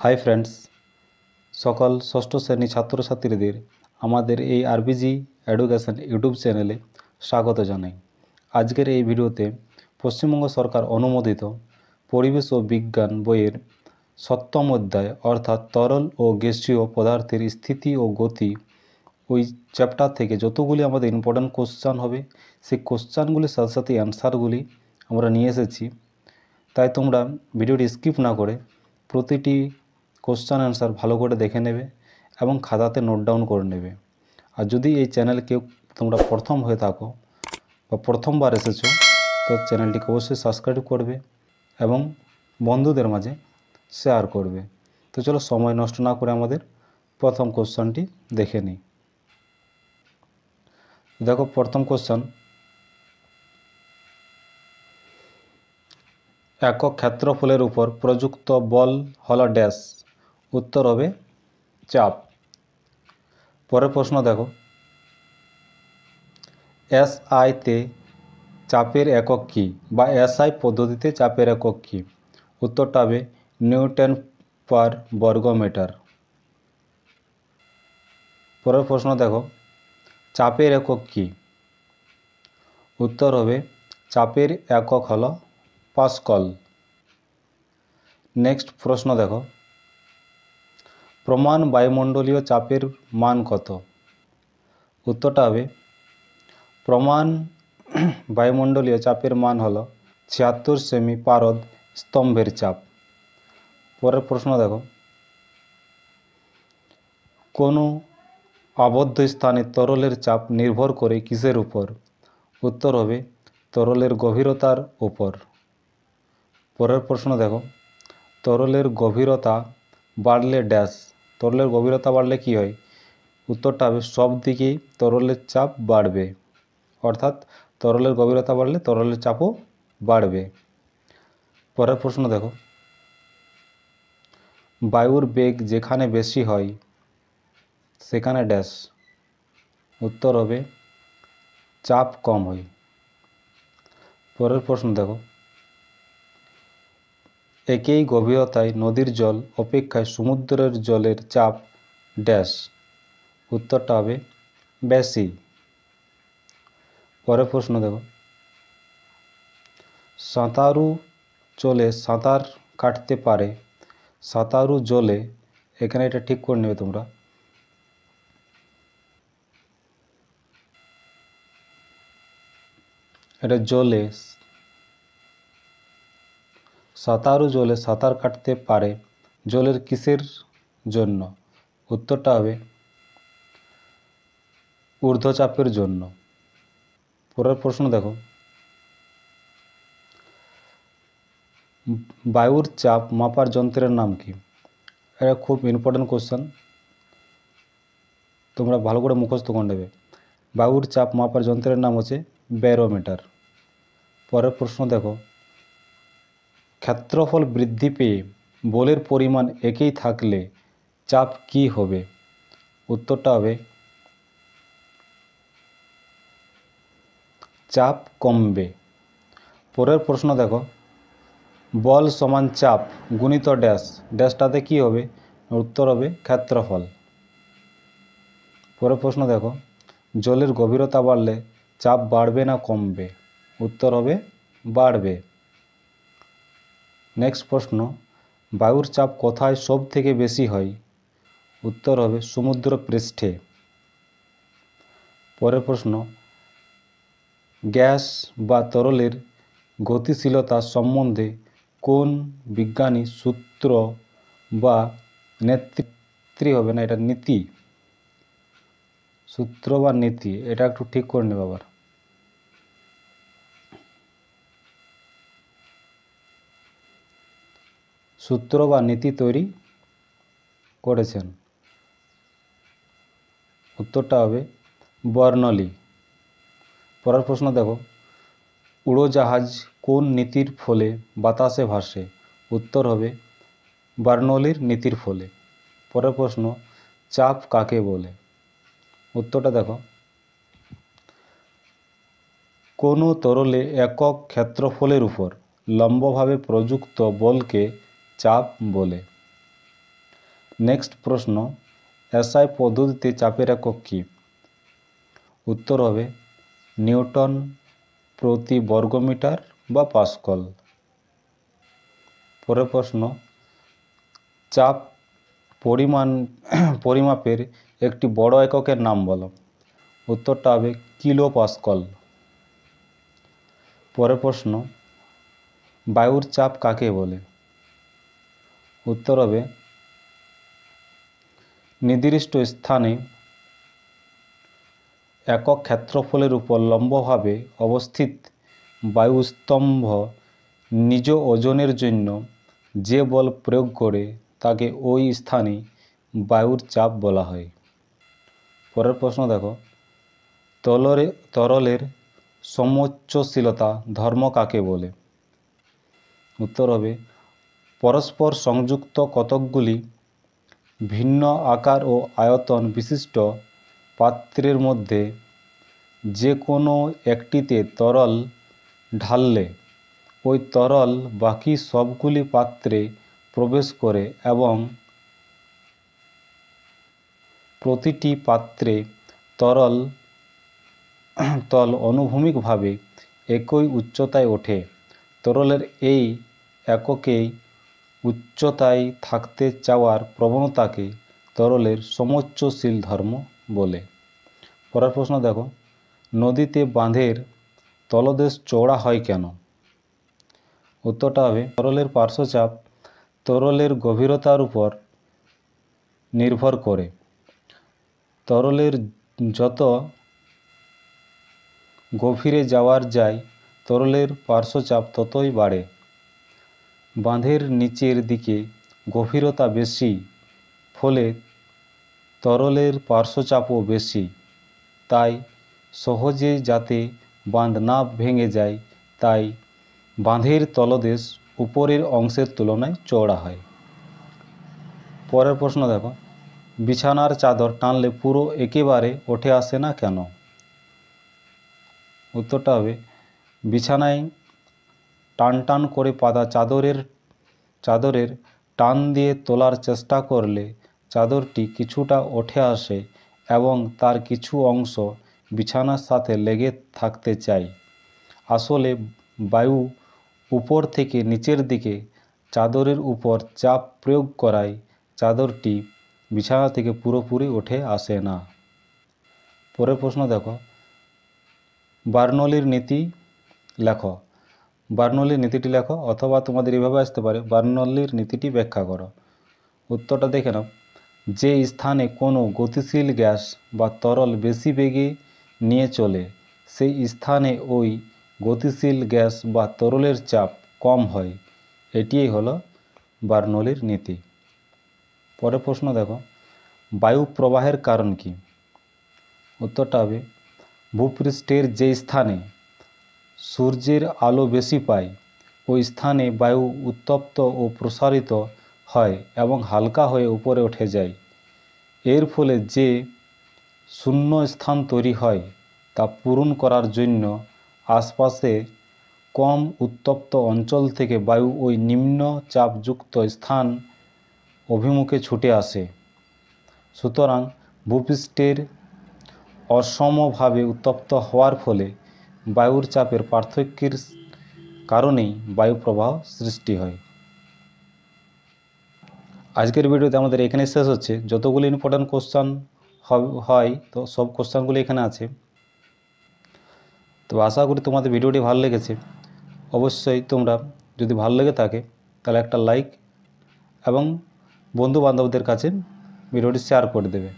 Hi friends, সকল ষষ্ঠ শ্রেণী ছাত্রছাত্রীদের আমাদের এই আরবিজি এডুকেশন ইউটিউব চ্যানেলে স্বাগত জানাই। আজকের এই ভিডিওতে পশ্চিমবঙ্গ সরকার অনুমোদিত পরিবেশ ও বিজ্ঞান বইয়ের 7ম অধ্যায় অর্থাৎ তরল ও গ্যাসীয় পদার্থের স্থিতি ও গতি ওই চ্যাপ্টার থেকে যতগুলি আমাদের ইম্পর্ট্যান্ট কোশ্চান হবে সেই কোশ্চানগুলির সাথে সাথে অ্যান্সারগুলি আমরা নিয়ে এসেছি। তাই তোমরা ভিডিওটি স্কিপ না করে প্রতিটি কোশ্চান অ্যান্সার ভালো করে দেখে নেবে এবং খাতাতে নোট ডাউন করে নেবে। আর যদি এই চ্যানেলে কেউ তোমরা প্রথম হয়ে থাকো বা প্রথমবার এসেছো তো চ্যানেলটিকে অবশ্যই সাবস্ক্রাইব করবে এবং বন্ধুদের মাঝে শেয়ার করবে। তো চলো সময় নষ্ট না করে আমাদের প্রথম কোশ্চানটি দেখে নিই। দেখো প্রথম কোশ্চান, একক ক্ষেত্রফলের উপর প্রযুক্ত বল হলো ড্যাশ। উত্তর হবে চাপ। পরের প্রশ্ন দেখো, এসআইতে চাপের একক কী বা এসআই পদ্ধতিতে চাপের একক কী? উত্তরটা হবে নিউটন পার বর্গ মিটার। পরের প্রশ্ন দেখো, চাপের একক কী? উত্তর হবে চাপের একক হলো পাস্কল। নেক্সট প্রশ্ন দেখো, প্রমাণ বায়ুমণ্ডলীয় চাপের মান কত? উত্তরটা হবে প্রমাণ বায়ুমণ্ডলীয় চাপের মান হলো 76 সেমি পারদ স্তম্ভের চাপ। পরের প্রশ্ন দেখো, কোনো আবদ্ধ স্থানে তরলের চাপ নির্ভর করে কিসের উপর? উত্তর হবে তরলের গভীরতার উপর। পরের প্রশ্ন দেখো, তরলের গভীরতা বাড়লে ড্যাশ। তরলের গভীরতা বাড়লে কি হয়? উত্তরটা হবে সব দিকেই তরলের চাপ বাড়বে, অর্থাৎ তরলের গভীরতা বাড়লে তরলের চাপও বাড়বে। পরের প্রশ্ন দেখো, বায়ুর বেগ যেখানে বেশি হয় সেখানে ড্যাশ। উত্তর হবে চাপ কম হয়। পরের প্রশ্ন দেখো, একই গভীরতায় নদীর জল অপেক্ষায় সমুদ্রের জলের চাপ ড্যাশ। উত্তরটা হবে বেশি। পরের প্রশ্ন দেখো, সাঁতারু চলে সাঁতার কাটতে পারে, সাঁতারু জলে, এখানে এটা ঠিক করে নেবে তোমরা, এটা জলে, সাঁতারু জলে সাঁতার কাটতে পারে জলের কিসের জন্য? উত্তরটা হবে ঊর্ধ্বচাপের জন্য। পরের প্রশ্ন দেখো, বায়ুর চাপ মাপার যন্ত্রের নাম কি? এটা খুব ইম্পর্টেন্ট কোশ্চেন, তোমরা ভালো করে মুখস্থ করে নেবে। বায়ুর চাপ মাপার যন্ত্রের নাম হচ্ছে ব্যারোমিটার। পরের প্রশ্ন দেখো, ক্ষেত্রফল বৃদ্ধি পেয়ে বলের পরিমাণ একই থাকলে চাপ কি হবে? উত্তরটা হবে চাপ কমবে। পরের প্রশ্ন দেখো, বল সমান চাপ গুণিত ড্যাশ, ড্যাশটাতে কি হবে? উত্তর হবে ক্ষেত্রফল। পরের প্রশ্ন দেখো, জলের গভীরতা বাড়লে চাপ বাড়বে না কমবে? উত্তর হবে বাড়বে। নেক্সট প্রশ্ন, বায়ুর চাপ কোথায় সব থেকে বেশি হয়? উত্তর হবে সমুদ্র পৃষ্ঠে। পরের প্রশ্ন, গ্যাস বা তরলের গতিশীলতা সম্বন্ধে কোন বিজ্ঞানী সূত্র বা নেত্রী হবে না, এটা নীতি, সূত্র বা নীতি, এটা একটু ঠিক করে নেবে আবার। সূত্র বা নীতি তৈরি করেছেন? উত্তরটা হবে বর্নলি। পরের প্রশ্ন দেখো, উড়োজাহাজ কোন নীতির ফলে বাতাসে ভাসে? উত্তর হবে বার্নৌলির নীতির ফলে। পরের প্রশ্ন, চাপ কাকে বলে? উত্তরটা দেখো, কোনো তরলে একক ক্ষেত্রফলের উপর লম্বভাবে প্রযুক্ত বলকে চাপ বলে। নেক্সট প্রশ্ন, এসআই পদ্ধতিতে চাপের একক কী? উত্তর হবে নিউটন প্রতি বর্গমিটার বা পাস্কল। পরের প্রশ্ন, চাপ পরিমাপের একটি বড় এককের নাম বলো। উত্তরটা হবে কিলো পাস্কল। পরের প্রশ্ন, বায়ুর চাপ কাকে বলে? উত্তর হবে নির্দিষ্ট স্থানে একক ক্ষেত্রফলের উপর লম্বভাবে অবস্থিত বায়ুস্তম্ভ নিজ ওজনের জন্য যে বল প্রয়োগ করে তাকে ওই স্থানে বায়ুর চাপ বলা হয়। পরের প্রশ্ন দেখো, তরলের সমোচ্চশীলতা ধর্ম কাকে বলে? উত্তর হবে পরস্পর সংযুক্ত কতকগুলি ভিন্ন আকার ও আয়তন বিশিষ্ট পাত্রের মধ্যে যে কোনো একটিতে তরল ঢাললে ওই তরল বাকি সবগুলি পাত্রে প্রবেশ করে এবং প্রতিটি পাত্রে তল অনুভূমিকভাবে একই উচ্চতায় ওঠে। তরলের এই এককেই উচ্চতায় থাকতে চাওয়ার প্রবণতাকে তরলের সমোচ্চশীল ধর্ম বলে। পরের প্রশ্ন দেখো, নদীতে বাঁধের তলদেশ চওড়া হয় কেন? উত্তরটা হবে তরলের পার্শ্বচাপ তরলের গভীরতার উপর নির্ভর করে। তরলের যত গভীরে যাওয়া যায় তরলের পার্শ্বচাপ ততই বাড়ে। বাঁধের নিচের দিকে গভীরতা বেশি, ফলে তরলের পার্শ্বচাপও বেশি। তাই সহজে যাতে বাঁধ না ভেঙে যায়, তাই বাঁধের তলদেশ উপরের অংশের তুলনায় চওড়া হয়। পরের প্রশ্ন দেখো, বিছানার চাদর টানলে পুরো একেবারে উঠে আসে না কেন? উত্তরটা হবে বিছানায় টান করে পাতা চাদরের টান দিয়ে তোলার চেষ্টা করলে চাদরটি কিছুটা উঠে আসে এবং তার কিছু অংশ বিছানার সাথে লেগে থাকতে চায়। আসলে বায়ু উপর থেকে নিচের দিকে চাদরের উপর চাপ প্রয়োগ করায় চাদরটি বিছানা থেকে পুরোপুরি উঠে আসে না। পরের প্রশ্ন দেখো, বার্নৌলির নীতি লেখো। বার্নৌলির নীতিটি লেখো, অথবা তোমাদের এভাবে আসতে পারে বার্নৌলির নীতিটি ব্যাখ্যা করো। উত্তরটা দেখে নাও, যে স্থানে কোনো গতিশীল গ্যাস বা তরল বেশি বেগে নিয়ে চলে সেই স্থানে ওই গতিশীল গ্যাস বা তরলের চাপ কম হয়। এটিই হলো বার্নৌলির নীতি। পরের প্রশ্ন দেখো, বায়ু প্রবাহের কারণ কি? উত্তরটা হবে ভূপৃষ্ঠের যে স্থানে সূর্যের আলো বেশি পায় ওই স্থানে বায়ু উত্তপ্ত ও প্রসারিত হয় এবং হালকা হয়ে উপরে উঠে যায়। এর ফলে যে শূন্য স্থান তৈরি হয় তা পূরণ করার জন্য আশপাশে কম উত্তপ্ত অঞ্চল থেকে বায়ু ওই নিম্ন চাপযুক্ত স্থান অভিমুখে ছুটে আসে। সুতরাং ভূপৃষ্ঠের অসমভাবে উত্তপ্ত হওয়ার ফলে বায়ুর চাপের পার্থক্যের কারণেই বায়ু প্রবাহ সৃষ্টি হয়। আজকের ভিডিওতে আমাদের এখানে শেষ হচ্ছে। যতগুলো ইম্পর্ট্যান্ট কোশ্চান হয় তো সব কোশ্চানগুলো এখানে আছে। তো আশা করি তোমাদের ভিডিওটি ভালো লেগেছে। অবশ্যই তোমরা যদি ভালো লেগে থাকে তাহলে একটা লাইক এবং বন্ধু বান্ধবদের কাছে ভিডিওটি শেয়ার করে দেবে।